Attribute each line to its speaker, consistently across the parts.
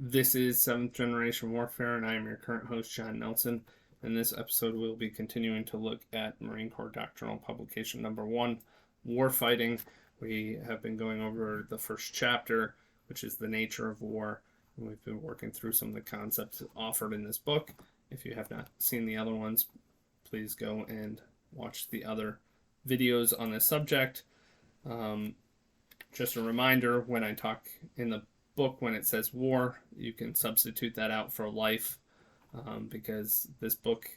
Speaker 1: This is 7th Generation Warfare, and I am your current host, John Nelson. In this episode, we'll be continuing to look at Marine Corps Doctrinal Publication number 1, Warfighting. We have been going over the first chapter, which is the nature of war, and we've been working through some of the concepts offered in this book. If you have not seen the other ones, please go and watch the other videos on this subject. Just a reminder, when I talk in the book, when it says war, you can substitute that out for life, because this book,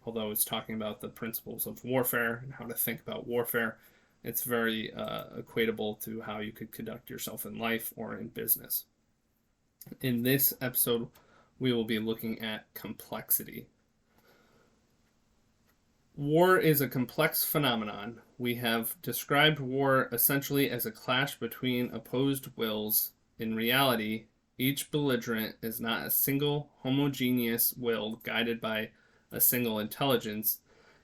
Speaker 1: although it's talking about the principles of warfare and how to think about warfare, it's very equatable to how you could conduct yourself in life or in business. In this episode, we will be looking at complexity. War is a complex phenomenon. We have described war essentially as a clash between opposed wills. In reality, each belligerent is not a single homogeneous will guided by a single intelligence.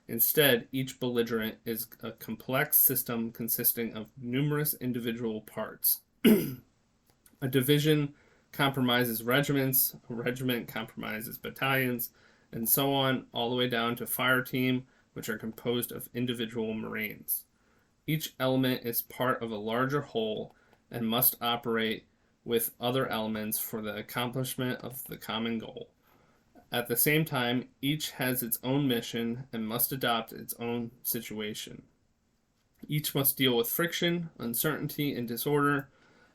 Speaker 1: Instead, each belligerent is a complex system consisting of numerous individual parts. A division compromises regiments, a regiment compromises battalions, and so on, all the way down to fire team, which are composed of individual Marines. Each element is part of a larger whole and must operate with other elements for the accomplishment of the common goal. At the same time, each has its own mission and must adopt its own situation. Each must deal with friction, uncertainty, and disorder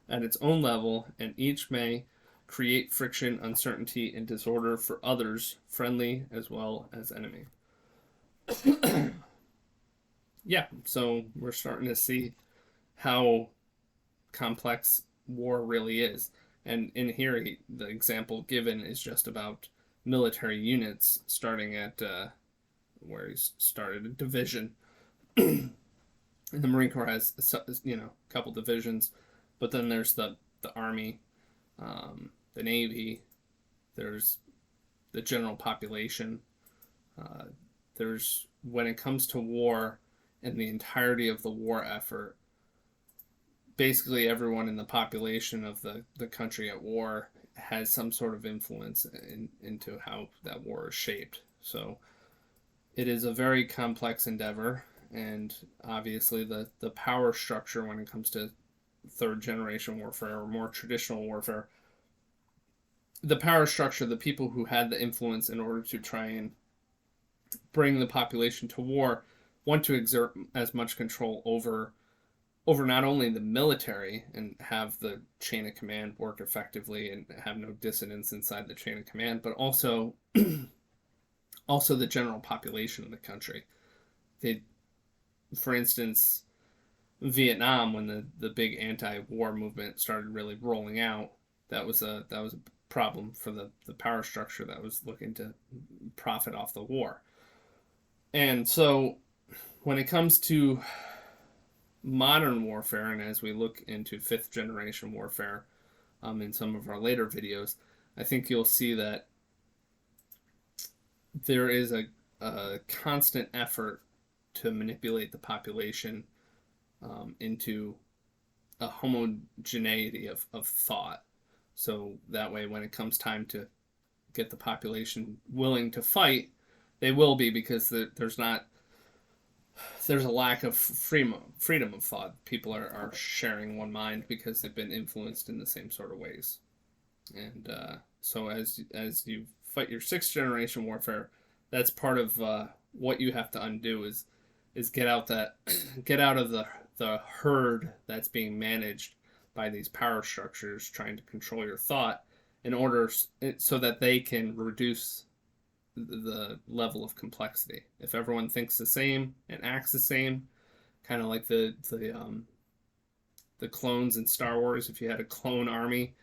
Speaker 1: at its own level, and each may create friction, uncertainty, and disorder for others, friendly as well as enemy. Yeah, so we're starting to see how complex war really is. And in here, the example given is just about military units starting at where he started a division. And the Marine Corps has, a couple divisions, but then there's the Army, the Navy, there's the general population. There's, when it comes to war and the entirety of the war effort, basically everyone in the population of the country at war has some sort of influence into how that war is shaped. So it is a very complex endeavor, and obviously the power structure when it comes to third generation warfare or more traditional warfare, the power structure, the people who had the influence in order to try and bring the population to war, want to exert as much control over not only the military and have the chain of command work effectively and have no dissidents inside the chain of command, but also the general population of the country. They, for instance, Vietnam, when the big anti-war movement started really rolling out, that was a problem for the power structure that was looking to profit off the war. And so when it comes to modern warfare, and as we look into 5th generation warfare in some of our later videos, I think you'll see that there is a constant effort to manipulate the population into a homogeneity of thought. So that way, when it comes time to get the population willing to fight, they will be, because there's a lack of freedom of thought. People are sharing one mind because they've been influenced in the same sort of ways. And so as you fight your 6th generation warfare, that's part of what you have to undo is get out of the herd that's being managed by these power structures trying to control your thought, in order so that they can reduce the level of complexity. If everyone thinks the same and acts the same, kind of like the clones in Star Wars, if you had a clone army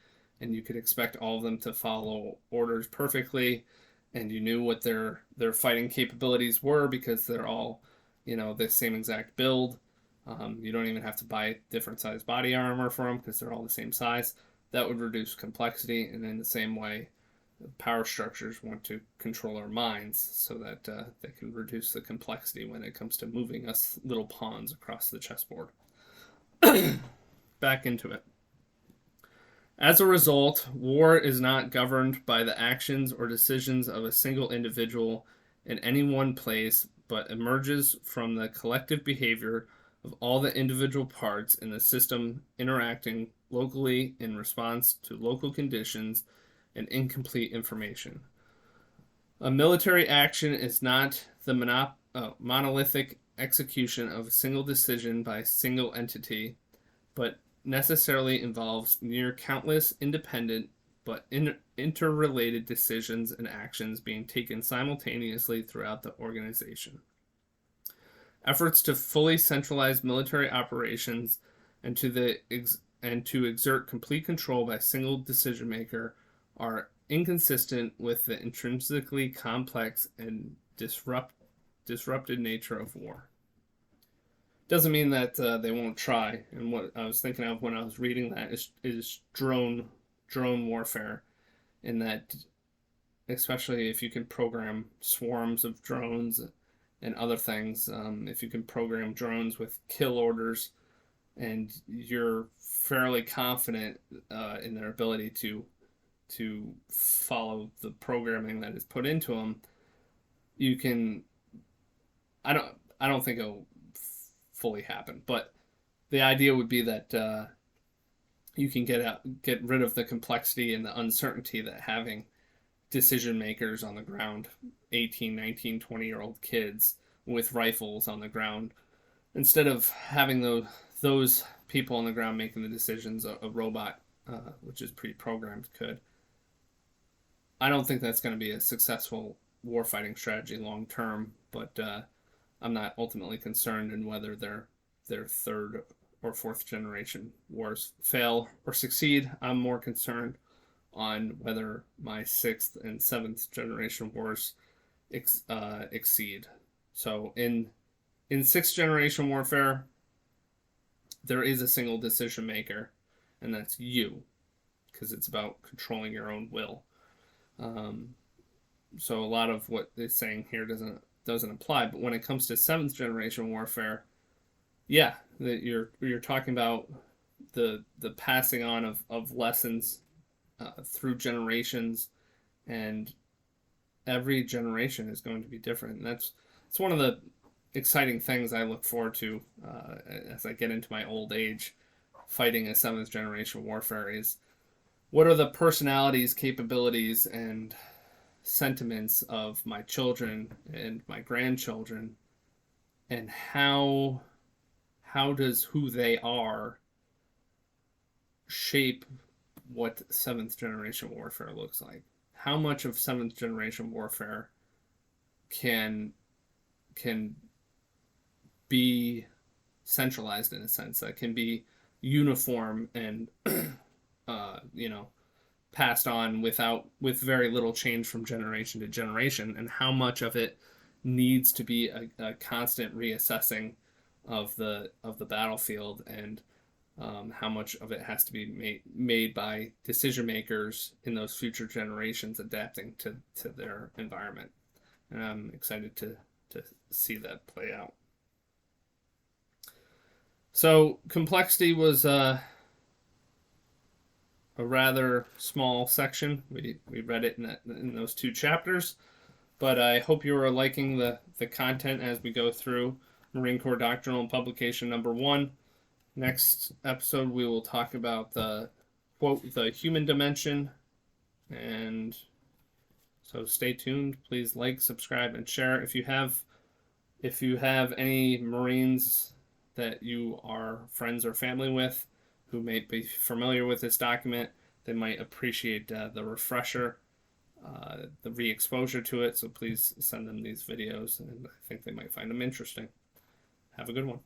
Speaker 1: and you could expect all of them to follow orders perfectly, and you knew what their fighting capabilities were because they're all, the same exact build. You don't even have to buy different size body armor for them because they're all the same size. That would reduce complexity, and in the same way, power structures want to control our minds so that they can reduce the complexity when it comes to moving us little pawns across the chessboard. Back into it. As a result, war is not governed by the actions or decisions of a single individual in any one place, but emerges from the collective behavior of all the individual parts in the system interacting locally in response to local conditions and incomplete information. A military action is not the monolithic execution of a single decision by a single entity, but necessarily involves near countless independent but interrelated decisions and actions being taken simultaneously throughout the organization. Efforts to fully centralize military operations and to exert complete control by a single decision maker are inconsistent with the intrinsically complex and disrupted nature of war. Doesn't mean that they won't try. And what I was thinking of when I was reading that is drone warfare, in that especially if you can program swarms of drones and other things, if you can program drones with kill orders, and you're fairly confident in their ability to follow the programming that is put into them, you can. I don't think it'll fully happen, but the idea would be that you can get rid of the complexity and the uncertainty that having decision makers on the ground, 18, 19, 20-year-old kids with rifles on the ground, instead of having those people on the ground making the decisions, a robot, which is pre-programmed, could. I don't think that's going to be a successful warfighting strategy long term, but I'm not ultimately concerned in whether their third or fourth generation wars fail or succeed. I'm more concerned on whether my sixth and seventh generation wars exceed. So in sixth generation warfare, there is a single decision maker, and that's you, because it's about controlling your own will. So a lot of what it's saying here doesn't apply. But when it comes to seventh generation warfare, yeah, that you're talking about the passing on of lessons through generations, and every generation is going to be different. And it's one of the exciting things I look forward to as I get into my old age, fighting a seventh generation warfare, is what are the personalities, capabilities, and sentiments of my children and my grandchildren, and how does who they are shape what seventh generation warfare looks like? How much of seventh generation warfare can be centralized in a sense, that can be uniform and passed on with very little change from generation to generation, and how much of it needs to be a constant reassessing of the battlefield, and how much of it has to be made by decision makers in those future generations adapting to their environment. And I'm excited to see that play out. So complexity was a rather small section. We read it in those two chapters, but I hope you are liking the content as we go through Marine Corps Doctrinal Publication number 1. Next episode, we will talk about the human dimension, and so stay tuned. Please like, subscribe, and share. If you have any Marines that you are friends or family with who may be familiar with this document, they might appreciate the refresher, the re-exposure to it. So please send them these videos, and I think they might find them interesting. Have a good one.